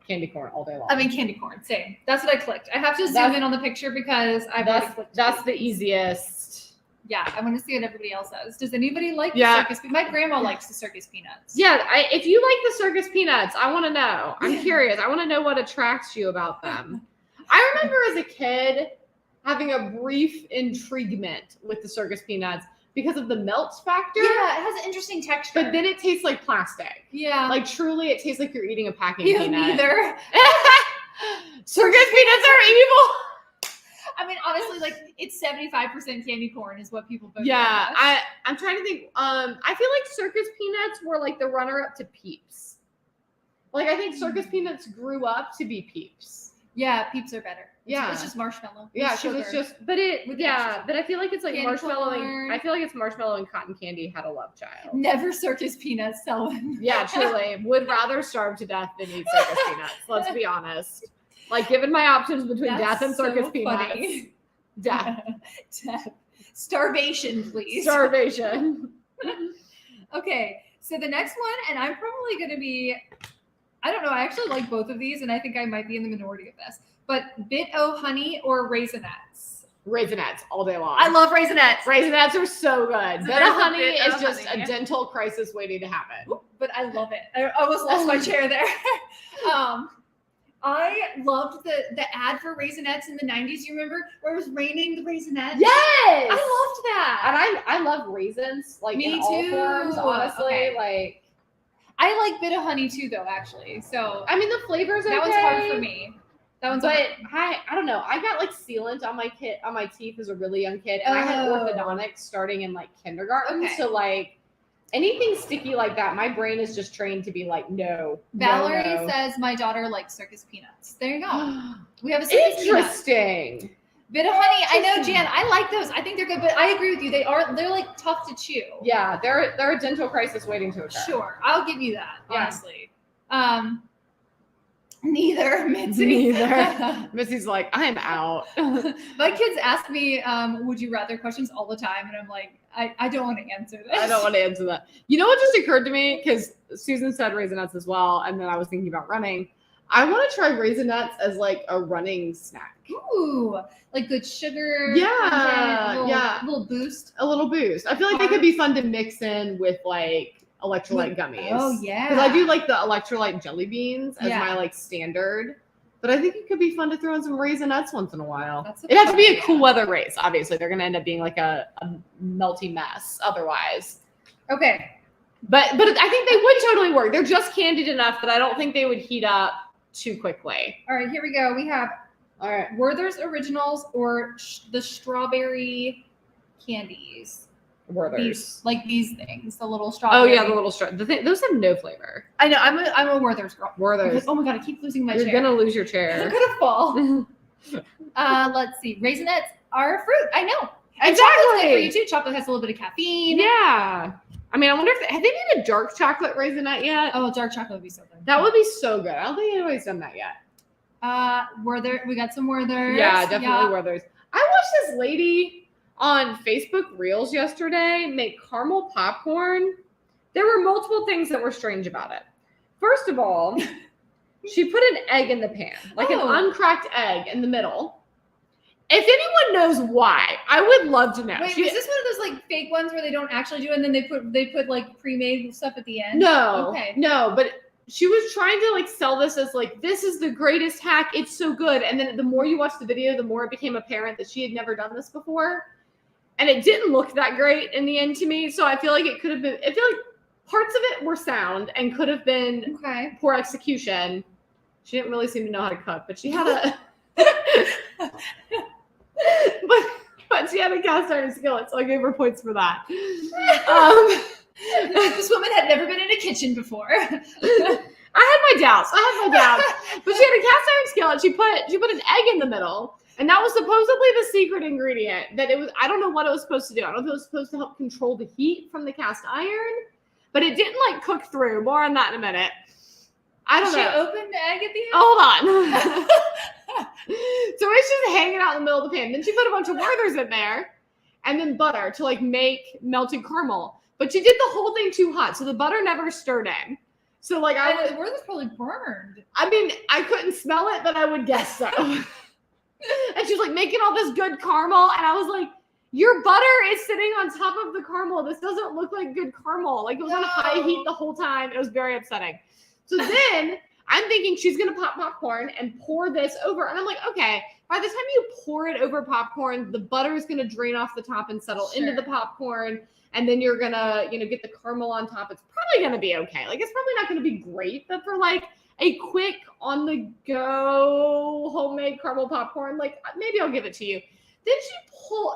Candy corn all day long. I mean, candy corn, same. That's what I clicked. I have to zoom in on the picture because I've already clicked. That's the easiest. Yeah, I want to see what everybody else says. Does anybody like the circus peanuts? My grandma likes the circus peanuts. Yeah, if you like the circus peanuts, I want to know. I'm curious. I want to know what attracts you about them. I remember as a kid having a brief intriguement with the circus peanuts because of the melt factor. Yeah, it has an interesting texture. But then it tastes like plastic. Yeah. Like truly it tastes like you're eating a packing peanut. Neither. Circus peanuts are evil. I mean, honestly, like it's 75% candy corn is what people vote. Yeah, I'm trying to think. I feel like circus peanuts were like the runner-up to Peeps. Like I think circus peanuts grew up to be Peeps. Yeah, Peeps are better. Yeah, it's just marshmallow. Yeah, because it's just, but I feel like it's like candy marshmallow. corn. I feel like it's marshmallow and cotton candy had a love child. Never circus peanuts, Selwyn. Yeah, truly, would rather starve to death than eat circus peanuts. Let's be honest. Like, given my options between death and circus peanuts, death. Death. Starvation, please. Starvation. Okay, so the next one, and I'm probably going to be, I don't know, I actually like both of these, and I think I might be in the minority of this, but Bit-O-Honey or Raisinets? Raisinets all day long. I love Raisinets. Raisinets are so good. Bit-O-Honey is just a dental crisis waiting to happen. But I love it. I almost lost my chair there. I loved the ad for Raisinets in the 90s. You remember where it was raining the Raisinets? Yes! I loved that. And I love raisins, like Me in all too. forms, honestly. Okay. Like I like Bit-O-Honey too, though, actually. So I mean, the flavors are that was hard for me. That one's but I don't know. I got like sealant on my teeth as a really young kid, and I had orthodontics starting in like kindergarten. Okay. So like, anything sticky like that, my brain is just trained to be like, no. Valerie says my daughter likes circus peanuts. There you go. We have a circus Interesting. Bit of honey. I know, Jan. I like those. I think they're good, but I agree with you. They're like tough to chew. Yeah, they're a dental crisis waiting to occur. Sure, I'll give you that. Honestly. Neither, Mitzi. Neither. Missy's like, I'm out. My kids ask me, would you rather questions all the time, and I'm like, I don't want to answer this. I don't want to answer that. You know what just occurred to me? Because Susan said Raisinets as well, and then I was thinking about running. I want to try Raisinets as like a running snack. Ooh, like good sugar. Yeah, a little boost. A little boost. I feel like they could be fun to mix in with like electrolyte gummies. Oh yeah. Because I do like the electrolyte jelly beans as my like standard. But I think it could be fun to throw in some Raisinets once in a while. It'd have to be a cool weather race. Obviously, they're gonna end up being like a melty mess otherwise. Okay. But I think they would totally work. They're just candied enough that I don't think they would heat up too quickly. All right, here we go. We have Werther's Originals or the strawberry candies. Werther's. Like these things, the little strawberry. Oh yeah, the little those have no flavor. I know. I'm a Werther's girl. Werther's. Oh my god, I keep losing my chair. You're gonna lose your chair. I'm gonna fall. Let's see. Raisinets are a fruit. I know. And exactly. chocolate's good for you too. Chocolate has a little bit of caffeine. Yeah. I mean, I wonder if have they made a dark chocolate Raisinette yet? Oh, dark chocolate would be so good. That would be so good. I don't think anybody's done that yet. We got some Werther's. Yeah, definitely Werther's. I watched this lady on Facebook Reels yesterday make caramel popcorn. There were multiple things that were strange about it. First of all, she put an egg in the pan, like an uncracked egg in the middle. If anyone knows why, I would love to know. Wait, is this one of those like fake ones where they don't actually do it and then they put like pre-made stuff at the end? No. Okay. No, but she was trying to like sell this as like, this is the greatest hack. It's so good. And then the more you watch the video, the more it became apparent that she had never done this before. And it didn't look that great in the end to me. So I feel like it could have been, I feel like parts of it were sound and could have been poor execution. She didn't really seem to know how to cook, but she had a... but she had a cast iron skillet, so I gave her points for that. This woman had never been in a kitchen before. I had my doubts. But she had a cast iron skillet. She put an egg in the middle, and that was supposedly the secret ingredient. That it was. I don't know what it was supposed to do. I don't know if it was supposed to help control the heat from the cast iron, but it didn't like cook through. More on that in a minute. I don't know. She opened the egg at the end? Hold on. So it's just hanging out in the middle of the pan. Then she put a bunch of Werther's in there and then butter to like make melted caramel. But she did the whole thing too hot. So the butter never stirred in. So like the Werther's probably burned. I mean, I couldn't smell it, but I would guess so. And she was like making all this good caramel. And I was like, your butter is sitting on top of the caramel. This doesn't look like good caramel. Like it was on high heat the whole time. It was very upsetting. So then I'm thinking she's going to pop popcorn and pour this over. And I'm like, okay, by the time you pour it over popcorn, the butter is going to drain off the top and settle into the popcorn. And then you're going to, get the caramel on top. It's probably going to be okay. Like, it's probably not going to be great, but for like a quick on the go homemade caramel popcorn, like maybe I'll give it to you. Then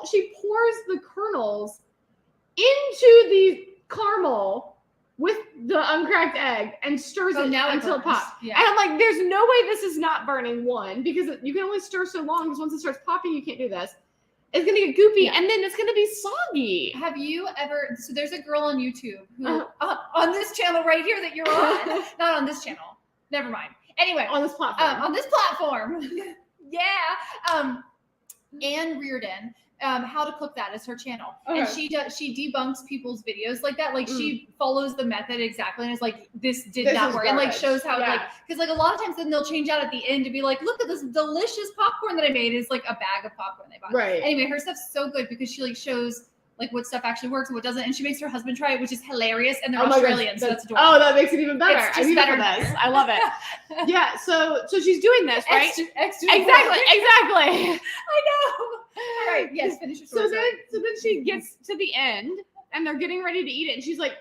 she pours the kernels into the caramel with the uncracked egg and stirs it until it pops. Yeah. And I'm like, there's no way this is not burning, one, because you can only stir so long, because once it starts popping, you can't do this. It's going to get goopy, and then it's going to be soggy. Have you ever, so there's a girl on YouTube who, on this channel right here that you're on, not on this channel, never mind. Anyway. On this platform. Yeah. Anne Reardon. How to Cook That is her channel. Okay. And she debunks people's videos like that. Like she follows the method exactly and is like, this did not work. And like shows how because like a lot of times then they'll change out at the end to be like, look at this delicious popcorn that I made. Is like a bag of popcorn they bought. Right. Anyway, her stuff's so good because she like shows like what stuff actually works and what doesn't. And she makes her husband try it, which is hilarious. And they're Australian, so that's adorable. Oh, that makes it even better. It's just better than this. I love it. Yeah, so she's doing this, right? Extra exactly. I know. All right, yes, finish your story. So then she gets to the end and they're getting ready to eat it. And he's like,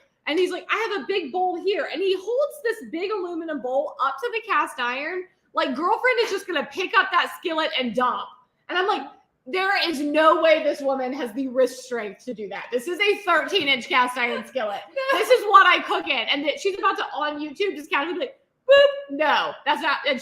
I have a big bowl here. And he holds this big aluminum bowl up to the cast iron. Like, girlfriend is just going to pick up that skillet and dump. And I'm like, there is no way this woman has the wrist strength to do that. This is a 13-inch cast iron skillet. This is what I cook in. And she's about to, on YouTube, just casually like, boop. No, that's not. And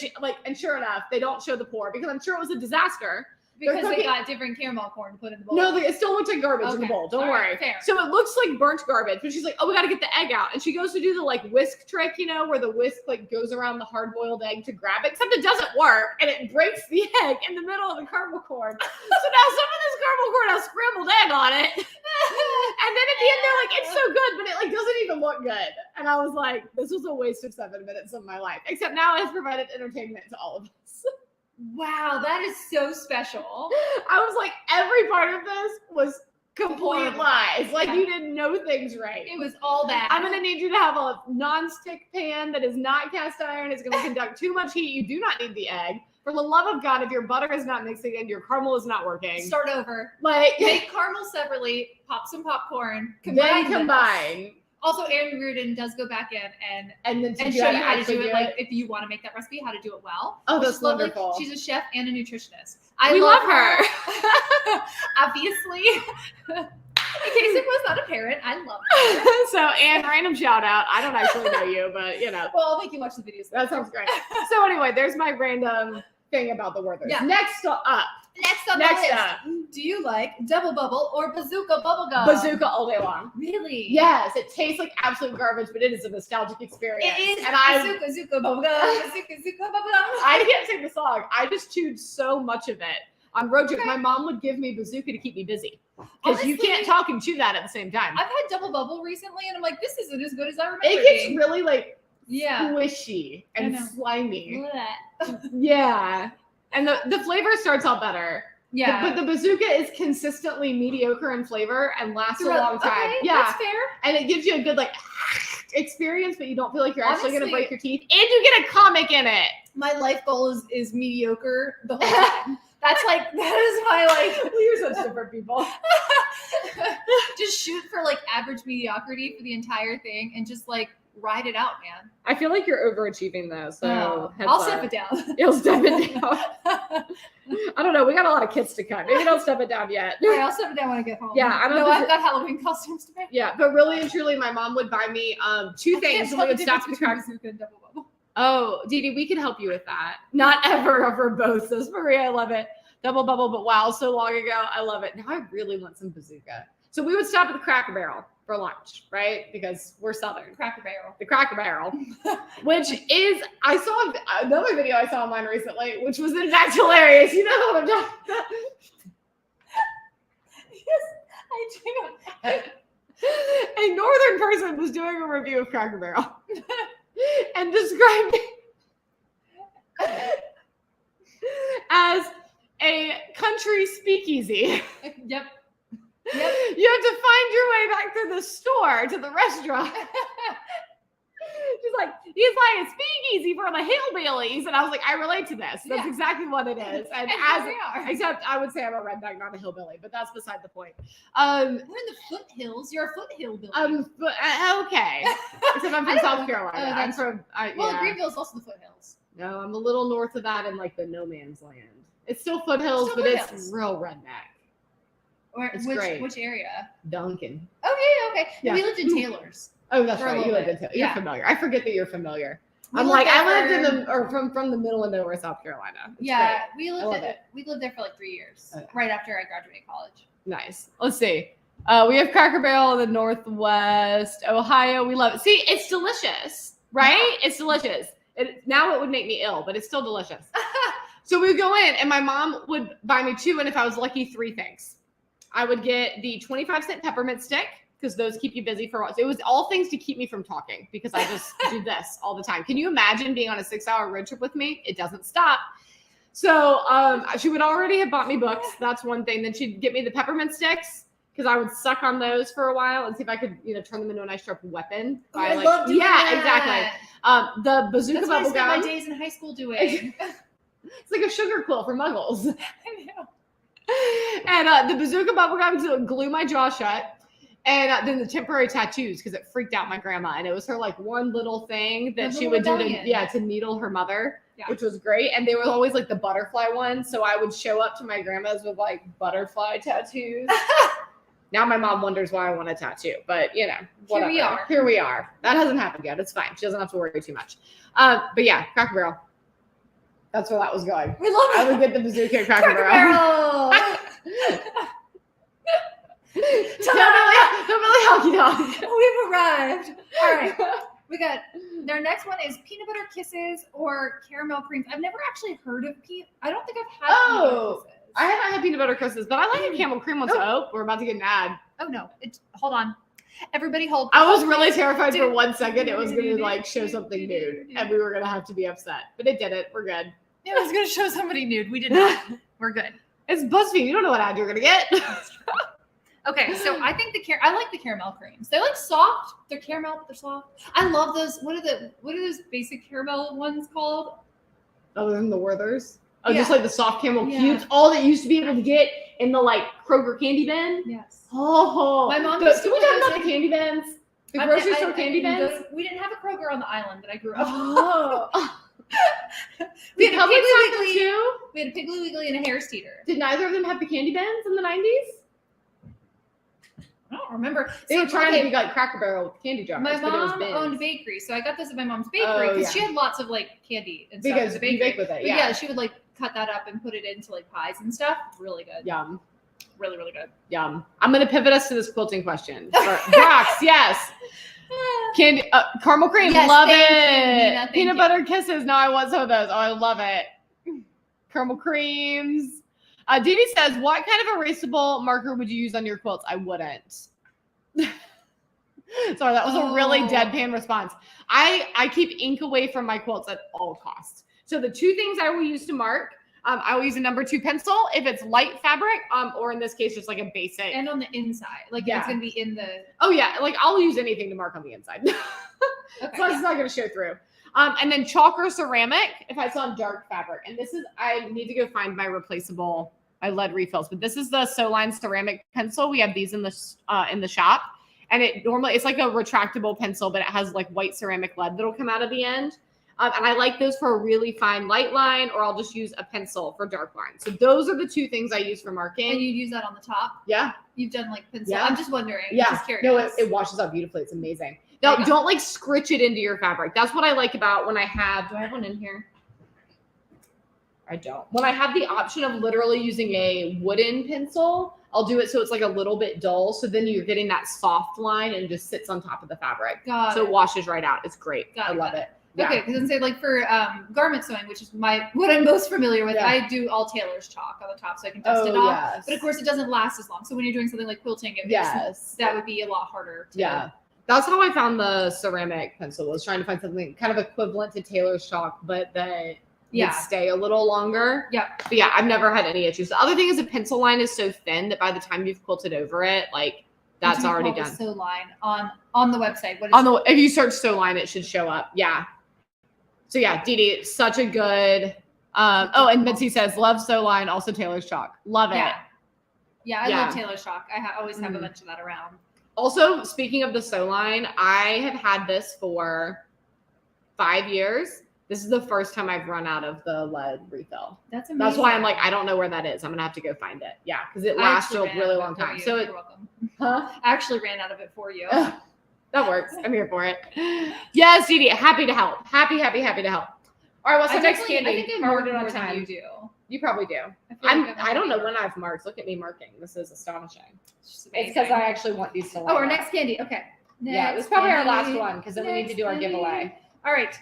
sure enough, they don't show the pour because I'm sure it was a disaster. Because they got different caramel corn to put in the bowl. No, it still looks like garbage in the bowl. Don't worry. Fair. So it looks like burnt garbage, but she's like, oh, we got to get the egg out. And she goes to do the like whisk trick, you know, where the whisk like goes around the hard-boiled egg to grab it, except it doesn't work. And it breaks the egg in the middle of the caramel corn. So now some of this caramel corn has scrambled egg on it. And then at the end, they're like, it's so good, but it like doesn't even look good. And I was like, this was a waste of 7 minutes of my life. Except now it has provided entertainment to all of us. Wow, that is so special. I was like, every part of this was complete lies. Like, you didn't know things right. It was all bad. I'm going to need you to have a non-stick pan that is not cast iron. It's going to conduct too much heat. You do not need the egg. For the love of God, if your butter is not mixing and your caramel is not working. Start over. Like, make caramel separately, pop some popcorn, combine. Also, Erin Reardon does go back in and show you how to do it. Like, if you want to make that recipe, how to do it well. Oh, that's wonderful. She's a chef and a nutritionist. We love her. Obviously. In case it was not apparent, I love her. So, Anne, random shout out. I don't actually know you, but you know. Well, I'll make you watch the videos. That sounds great. So anyway, there's my random thing about the Werthers. Yeah. Next up. Do you like double bubble or bazooka bubblegum? Bazooka all day long. Really? Yes, it tastes like absolute garbage, but it is a nostalgic experience. It is. And bazooka bubblegum. Bazooka bubblegum. I can't sing the song. I just chewed so much of it on road trips. My mom would give me bazooka to keep me busy because you can't talk and chew that at the same time. I've had double bubble recently, and I'm like, this isn't as good as I remember. It gets really like squishy and slimy. Yeah. And the flavor starts out better. Yeah. But the bazooka is consistently mediocre in flavor and lasts a long time. Okay, yeah. That's fair. And it gives you a good like experience, but you don't feel like you're actually gonna break your teeth. And you get a comic in it. My life goal is mediocre the whole time. That is my We're such different people. Just shoot for like average mediocrity for the entire thing and just like ride it out, man. I feel like you're overachieving though, so I'll step it down. You'll step it down. I don't know. We got a lot of kits to cut. Maybe don't step it down yet. All right, I'll step it down when I get home. Yeah, I've got Halloween costumes to make. Yeah, but really and truly, my mom would buy me two things. We would stop the bazooka and double bubble. Oh, Dee Dee, we can help you with that. Not ever over both. Says Maria, I love it. Double bubble, but wow, so long ago. I love it. Now I really want some bazooka. So we would stop at the Cracker Barrel for lunch, right? Because we're Southern. Cracker Barrel. The Cracker Barrel, which is, I saw another video I saw online recently, which was in fact hilarious. You know what I'm talking about? Yes, I do. A northern person was doing a review of Cracker Barrel and described it as a country speakeasy. Yep. You have to find your way back to the store, to the restaurant. He's like a speakeasy for the hillbillies. And I was like, I relate to this. That's exactly what it is. And except I would say I'm a redneck, not a hillbilly, but that's beside the point. We're in the foothills. You're a foothillbilly. Okay. Except I'm from South Carolina. I'm from, Greenville's also the foothills. No, I'm a little north of that in like the no man's land. It's still foothills, but it's real redneck. Which area? Duncan. Okay. Yeah. We lived in Taylor's. Oh, that's right. You lived in Taylor. You're familiar. I forget that you're familiar. I lived in from the middle of nowhere, South Carolina. It's great. We lived there for like 3 years, right after I graduated college. Nice. Let's see. We have Cracker Barrel in the Northwest Ohio. We love it. See, it's delicious, right? Yeah. It's delicious. Now it would make me ill, but it's still delicious. So we would go in, and my mom would buy me 2, and if I was lucky, 3 things. I would get the 25-cent peppermint stick because those keep you busy for a while. So it was all things to keep me from talking because I just do this all the time. Can you imagine being on a 6-hour road trip with me? It doesn't stop. So she would already have bought me books. That's one thing. Then she'd get me the peppermint sticks because I would suck on those for a while and see if I could, turn them into a nice sharp weapon. I love doing that. Exactly. The bazooka bubble gum. That's what I spent my days in high school doing. It's like a sugar quill for muggles. I know. And the bazooka bubblegum to glue my jaw shut. And then the temporary tattoos because it freaked out my grandma. And it was her like one little thing that she would do to needle her mother. which was great. And they were always like the butterfly ones. So I would show up to my grandma's with like butterfly tattoos. Now my mom wonders why I want a tattoo, but you know, whatever. Here we are. That hasn't happened yet. It's fine. She doesn't have to worry too much. But yeah, Cracker Barrel. That's where that was going. We love it. I would get the bazooka at Cracker Barrel. Definitely honky tonk. We've arrived. All right. We got their next one is peanut butter kisses or caramel creams. I've never actually heard of I don't think I've had peanut butter kisses. I haven't had peanut butter kisses, but I like a camel cream one. Oh, we're about to get an ad. Oh no. Hold on. Everybody hold. I was really terrified for 1 second it was going to like show something nude and we were going to have to be upset. But it didn't. We're good. It was going to show somebody nude. We did not. We're good. It's BuzzFeed. You don't know what ad you're going to get. Okay, so I think I like the caramel creams. They're like soft. They're caramel, but they're soft. I love those. What are those basic caramel ones called? Other than the Werthers? Oh, just like the soft caramel cubes. All that you used to be able to get in the like Kroger candy bin. Yes. Oh, my mom. Can we talk about the candy bins? The grocery store candy bins. We didn't have a Kroger on the island that I grew up. Oh. We had a Piggly Wiggly too. We had a Piggly Wiggly and a Harris Teeter. Did neither of them have the candy bins in the 90s? I don't remember. They were trying to be like Cracker Barrel with candy jars. My mom owned a bakery, so I got those at my mom's bakery because she had lots of like candy and stuff. Because at the bakery. you bake with it, yeah, she would like cut that up and put it into like pies and stuff. Really good. Yum. Really, really good. Yum. I'm gonna pivot us to this quilting question. Rocks, yes. Candy, caramel cream, yes, love it. Nina, peanut butter kisses. No, I want some of those. Oh, I love it. Caramel creams. Dee Dee says, what kind of erasable marker would you use on your quilts? I wouldn't. Sorry, that was a really deadpan response. I keep ink away from my quilts at all costs. So the two things I will use to mark, I will use a number 2 pencil if it's light fabric, or in this case, just like a basic. And on the inside, like it's gonna be in the. Oh yeah, like I'll use anything to mark on the inside. Okay, so it's not gonna show through. And then chalk or ceramic if it's on dark fabric. And this is, I need to go find my lead refills, but this is the Soline ceramic pencil. We have these in the shop, and it's like a retractable pencil, but it has like white ceramic lead that'll come out of the end. And I like those for a really fine light line, or I'll just use a pencil for dark lines. So those are the two things I use for marking. And you use that on the top? Yeah. You've done like pencil. Yeah. I'm just wondering. Yeah. Just curious. No, it washes out beautifully. It's amazing. No, don't like scritch it into your fabric. That's what I like about when I have, do I have one in here? I don't. When I have the option of literally using a wooden pencil, I'll do it so it's like a little bit dull. So then you're getting that soft line and it just sits on top of the fabric. So it washes right out. It's great. I love it. Yeah. Okay, because I'm saying like for garment sewing, which is what I'm most familiar with, I do all tailor's chalk on the top so I can dust it off. Yes. But of course, it doesn't last as long. So when you're doing something like quilting, that would be a lot harder. That's how I found the ceramic pencil. I was trying to find something kind of equivalent to tailor's chalk, but that would stay a little longer. But yeah, I've never had any issues. The other thing is the pencil line is so thin that by the time you've quilted over it, like that's already done. Sew line on the website. What is if you search sew line, it should show up. Yeah. So yeah, Dee Dee, such a good. And Mitzi says, love sew line, also tailor's chalk. Love it. Yeah, I love tailor's chalk. I always have a bunch of that around. Also, speaking of the sew line, I have had this for 5 years. This is the first time I've run out of the lead refill. That's amazing. That's why I'm like, I don't know where that is. I'm gonna have to go find it. Yeah, because it lasts a really long time. So you're welcome. I actually ran out of it for you. That works. I'm here for it. Yes, Dee Dee, happy to help. Happy to help. All right, what's our next candy? I think I marked more than you do. You probably do. I don't know when I've marked. Look at me marking. This is astonishing. It's because I actually want these to line our next candy. Okay. This is probably our last one because then we need to do our giveaway. All right.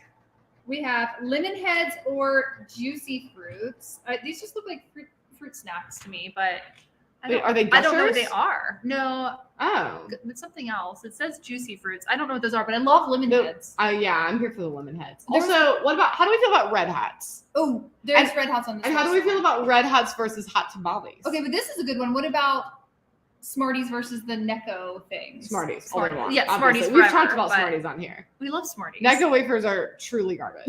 We have lemon heads or juicy fruits. These just look like fruit snacks to me, but are they gushers? I don't know what they are. No. Oh. It's something else. It says juicy fruits. I don't know what those are, but I love lemon heads. Yeah, I'm here for the lemon heads. Also, how do we feel about red hats? Oh, there's red hats on this. And how do we feel about red hats versus hot tamales? Okay, but this is a good one. What about Smarties versus the Necco things? Smarties. Yeah, Smarties. We've talked about Smarties on here. We love Smarties. Necco wafers are truly garbage.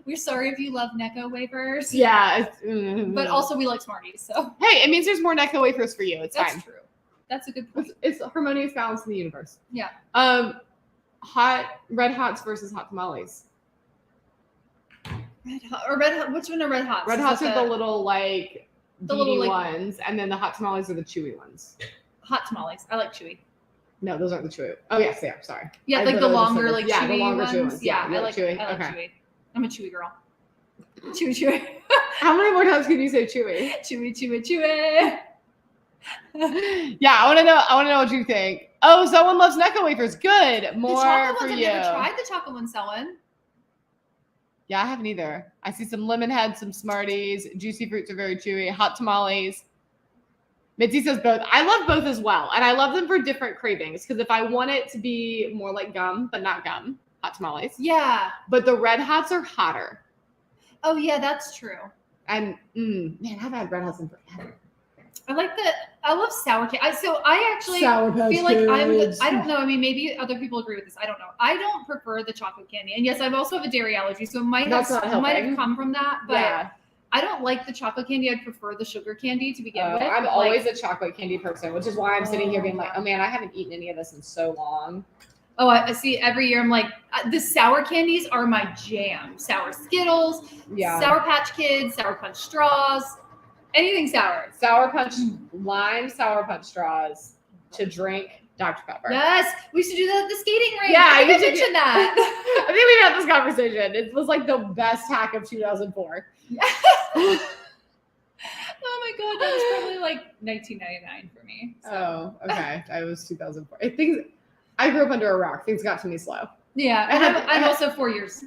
We're sorry if you love Necco wafers. Yeah. But also we like Smarties, so. Hey, it means there's more Necco wafers for you. It's fine. That's true. That's a good point. It's harmonious balance in the universe. Yeah. Red hots versus hot tamales. Red Hot. Which one are Red Hots? Red Hots are the little like the little like ones, and then the hot tamales are the chewy ones. Hot tamales. I like chewy. No, those aren't the chewy. Oh yes, they are. Sorry. Yeah, like the longer, like yeah, chewy the longer ones. chewy ones. Yeah, I like chewy. I like Okay. chewy. I'm a chewy girl. Chewy. How many more times can you say chewy? Chewy. Yeah, I want to know what you think. Oh, someone loves Necco wafers. Good. More the chocolate for ones, you. I've never tried the chocolate ones, Selwyn. Yeah, I haven't either. I see some lemon heads, some Smarties. Juicy fruits are very chewy. Hot tamales. Mitzi says both. I love both as well. And I love them for different cravings. Because if I want it to be more like gum, but not gum, hot tamales. Yeah. But the Red Hots are hotter. Oh, yeah, that's true. And, man, I haven't had Red Hots in forever. I love sour candy. I actually Sour Patch feel like Kids. I don't know. I mean, maybe other people agree with this. I don't know. I don't prefer the chocolate candy. And yes, I also have a dairy allergy. So it might have come from that. But Yeah. I don't like the chocolate candy. I'd prefer the sugar candy to begin with. I'm always a chocolate candy person, which is why I'm sitting here being like, oh man, I haven't eaten any of this in so long. Oh, I see. Every year I'm like, the sour candies are my jam. Sour Skittles, Sour Patch Kids, Sour Punch straws, anything sour. Sour Punch, lime Sour Punch straws to drink Dr. Pepper. Yes, we used to do that at the skating rink. Yeah, I you should mentioned that. I think we've had this conversation. It was like the best hack of 2004. Oh my god, that was probably like 1999 for me. So. Oh, okay. I was 2004. I grew up under a rock. Things got to me slow. Yeah, and I'm also 4.5 years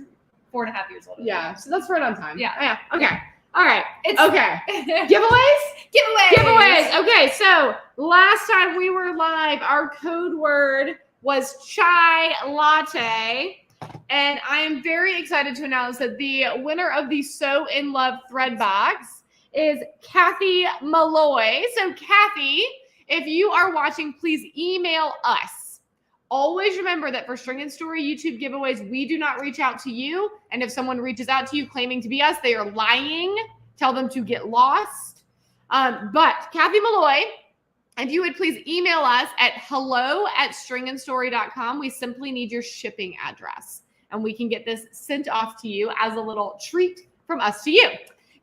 older. Yeah, so that's right on time. Yeah. Okay. All right. It's okay. Giveaways? Giveaways. Okay, so last time we were live, our code word was chai latte. And I am very excited to announce that the winner of the So In Love thread box is Kathy Malloy. So Kathy, if you are watching, please email us. Always remember that for String and Story YouTube giveaways, we do not reach out to you. And if someone reaches out to you claiming to be us, they are lying. Tell them to get lost. But Kathy Malloy, if you would please email us at hello@stringandstory.com. We simply need your shipping address. And we can get this sent off to you as a little treat from us to you.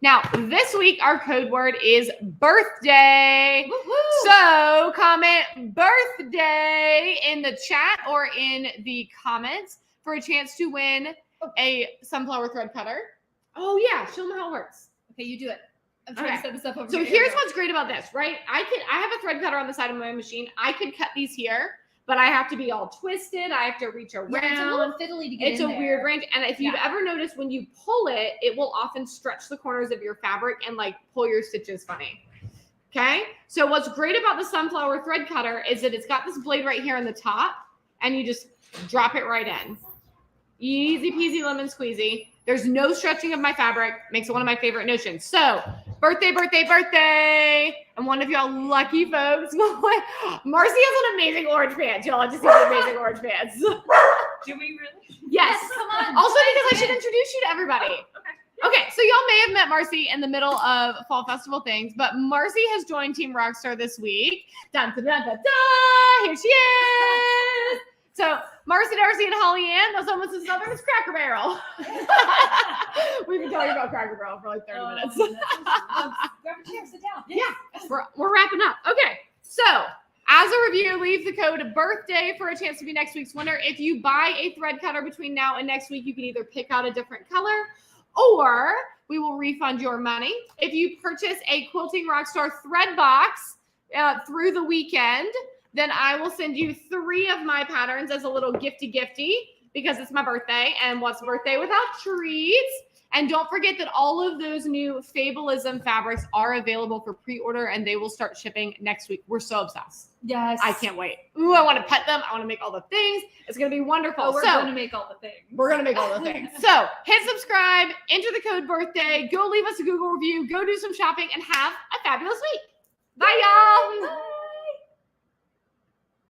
Now, this week, our code word is birthday. Woo-hoo. So comment birthday in the chat or in the comments for a chance to win a sunflower thread cutter. Oh, yeah. Show them how it works. Okay, you do it. I'm trying to set this up over here. So here's what's great about this, right? I have a thread cutter on the side of my machine. I could cut these here, but I have to be all twisted. I have to reach around. Yeah, it's a little fiddly to get It's a weird range. And if you've ever noticed, when you pull it, it will often stretch the corners of your fabric and like pull your stitches funny. Okay. So what's great about the sunflower thread cutter is that it's got this blade right here on the top and you just drop it right in. Easy peasy lemon squeezy. There's no stretching of my fabric. Makes it one of my favorite notions. So birthday. And one of y'all lucky folks. Marcy has an amazing orange pants. Y'all just have amazing orange pants. Do we really? Yes. Come on. Also because I should introduce you to everybody. Okay, so y'all may have met Marcy in the middle of Fall Festival things, but Marcy has joined Team Rockstar this week. Dun, dun, dun, dun, dun. Here she is. So Marcy Darcy and HollyAnne, that's almost as southern as Cracker Barrel. We've been talking about Cracker Barrel for like 30 minutes. Grab a chair, sit down. Yeah, we're wrapping up. Okay, so as a review, leave the code birthday for a chance to be next week's winner. If you buy a thread cutter between now and next week, you can either pick out a different color or we will refund your money. If you purchase a Quilting Rockstar thread box through the weekend, then I will send you 3 of my patterns as a little gifty because it's my birthday. And what's birthday without treats? And don't forget that all of those new Fableism fabrics are available for pre-order and they will start shipping next week. We're so obsessed. Yes. I can't wait. Ooh, I want to pet them. I want to make all the things. It's going to be wonderful. Oh, we're going to make all the things. We're going to make all the things. So hit subscribe, enter the code birthday, go leave us a Google review, go do some shopping, and have a fabulous week. Bye, y'all. Bye.